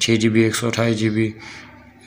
6GB 128GB،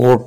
Hot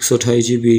128GB،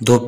2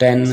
10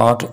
8